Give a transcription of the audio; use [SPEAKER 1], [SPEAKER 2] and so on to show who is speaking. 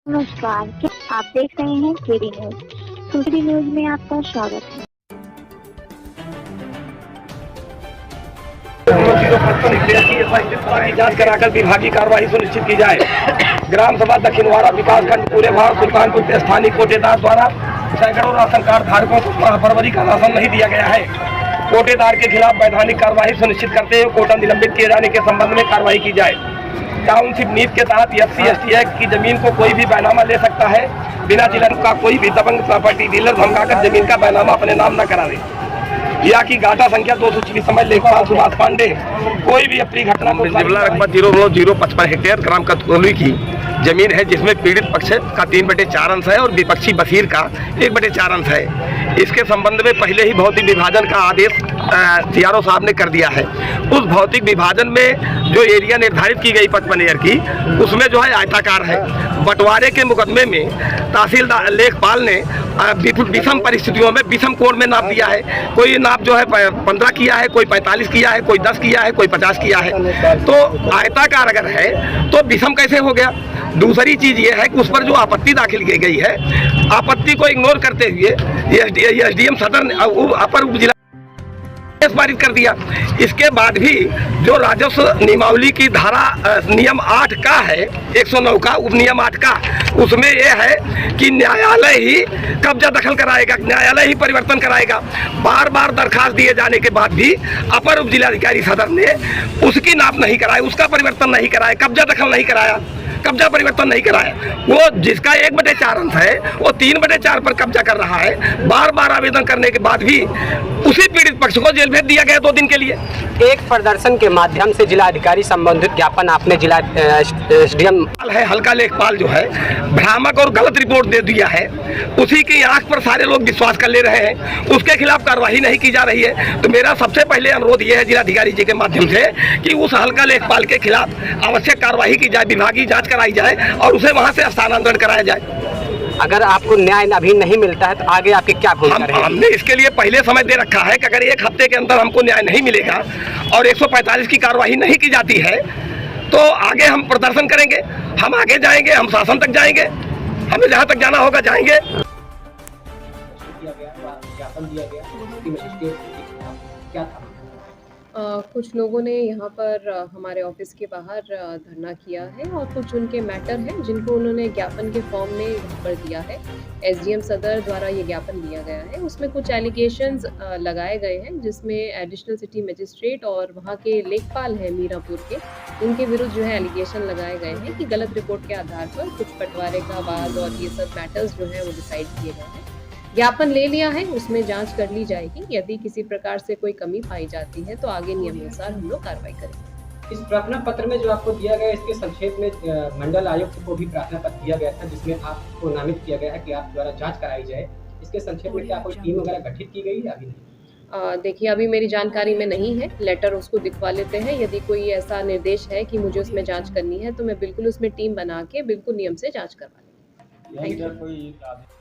[SPEAKER 1] नमस्कार, क्या आप देख रहे हैं केडी न्यूज। केडी न्यूज में आपका स्वागत है।
[SPEAKER 2] जांच कराकर विभागीय कार्रवाई सुनिश्चित की जाए। ग्राम सभा दक्षिणवाड़ा विकास खंड पूरे भारत सुल्तानपुर के स्थानीय कोटेदार द्वारा सैकड़ों राशन कार्ड धारकों को माह फरवरी का राशन नहीं दिया गया है। कोटेदार के खिलाफ वैधानिक कार्रवाई सुनिश्चित करते हुए कोटा निलंबित किए जाने के संबंध में कार्रवाई की जाए। टाउनशिप नीति के तहत SC/ST एक्ट की जमीन को कोई भी बैनामा ले सकता है। बिना जिला का कोई भी दबंग प्रॉपर्टी डीलर धमकाकर जमीन का बैनामा अपने नाम न करावे। या कि गाटा संख्या 226 समय लेखपाल सुभाष पांडे कोई भी अपनी घटना को रकबा 0,055 हेक्टेयर ग्राम कतकोली की जमीन है, जिसमें पीड़ित पक्ष का 3/4 अंश है और विपक्षी बसीर का 1/4 अंश है। इसके संबंध में पहले ही भौतिक विभाजन का आदेश CRO साहब ने कर दिया है। उस भौतिक विभाजन में जो एरिया निर्धारित की गई 55 एकड़ की, उसमें जो है आयताकार है। बंटवारे के मुकदमे में तहसीलदार लेखपाल ने विषम परिस्थितियों में विषम कोण में नाप दिया है। कोई नाप जो है 15 किया है, कोई 45 किया है, कोई 10 किया है, कोई 50 किया है। तो आयताकार अगर है तो विषम कैसे हो गया। दूसरी चीज ये है कि उस पर जो आपत्ति दाखिल की गई है, आपत्ति को इग्नोर करते हुए SDM सदर ने अपर उप जिला पारित कर दिया। इसके बाद भी जो राजस्व नियमावली की धारा नियम 8 का है, 109 का उपनियम 8 का, उसमें यह है कि न्यायालय ही कब्जा दखल कराएगा, न्यायालय ही परिवर्तन कराएगा। बार बार दरखास्त दिए जाने के बाद भी अपर उप जिलाधिकारी सदर ने उसकी नाप नहीं कराई, उसका परिवर्तन नहीं कराया, कब्जा दखल नहीं कराया, कब्जा परिवर्तन नहीं कराया। वो जिसका 1/4 अंश है वो 3/4 पर कब्जा कर रहा है। बार बार आवेदन करने के बाद भी उसी पीड़ित पक्ष को जेल भेज दिया गया 2 दिन के लिए।
[SPEAKER 3] एक प्रदर्शन के माध्यम से जिलाधिकारी संबंधित ज्ञापन आपने जिला SDM
[SPEAKER 2] है हल्का लेखपाल जो है भ्रामक और गलत रिपोर्ट दे दिया है, उसी की आंख पर सारे लोग विश्वास कर ले रहे हैं, उसके खिलाफ कार्रवाई नहीं की जा रही है। तो मेरा सबसे पहले अनुरोध यह है जिलाधिकारी जी के माध्यम से कि उस हल्का लेखपाल के खिलाफ आवश्यक कार्रवाई की जाए, विभागीय जांच कराई जाए और उसे वहां से स्थानांतरण कराया जाए।
[SPEAKER 3] अगर आपको न्याय अभी नहीं मिलता है तो आगे आपके क्या भूमिका रहेगी?
[SPEAKER 2] हमने इसके लिए पहले समय दे रखा है कि अगर 1 हफ्ते के अंदर हमको न्याय नहीं मिलेगा और 145 की कार्रवाई नहीं की जाती है तो आगे हम प्रदर्शन करेंगे, हम आगे जाएंगे, हम शासन तक जाएंगे, हमें जहां तक जाना होगा जाएंगे।
[SPEAKER 4] कुछ लोगों ने यहाँ पर हमारे ऑफिस के बाहर धरना किया है और कुछ उनके मैटर हैं जिनको उन्होंने ज्ञापन के फॉर्म में यहाँ पर दिया है। SDM सदर द्वारा ये ज्ञापन दिया गया है। उसमें कुछ एलिगेशंस लगाए गए हैं जिसमें एडिशनल सिटी मजिस्ट्रेट और वहाँ के लेखपाल हैं मीरापुर के, उनके विरुद्ध जो है एलिगेशन लगाए गए हैं कि गलत रिपोर्ट के आधार पर कुछ बंटवारे का वाद और ये सब मैटर्स जो है वो डिसाइड किए गए हैं। ज्ञापन ले लिया है, उसमें जांच कर ली जाएगी। यदि किसी प्रकार से कोई कमी पाई जाती है तो आगे नियमानुसार हम लोग कार्रवाई करेंगे।
[SPEAKER 5] इस प्रार्थना पत्र में जो आपको दिया गया, इसके संक्षेप में मंडल आयुक्त को भी प्रार्थना पत्र दिया गया था जिसमें आपको नामित किया गया है कि आप द्वारा जांच कराई जाए। इसके संक्षेप में क्या कोई टीम वगैरह गठित की गई है? अभी नहीं।
[SPEAKER 4] देखिए, अभी मेरी जानकारी में नहीं है। लेटर उसको दिखवा लेते हैं। यदि कोई ऐसा निर्देश है कि मुझे उसमें जांच करनी है तो मैं बिल्कुल उसमें टीम बना के बिल्कुल नियम से जांच करवा लूँगी। Thank you.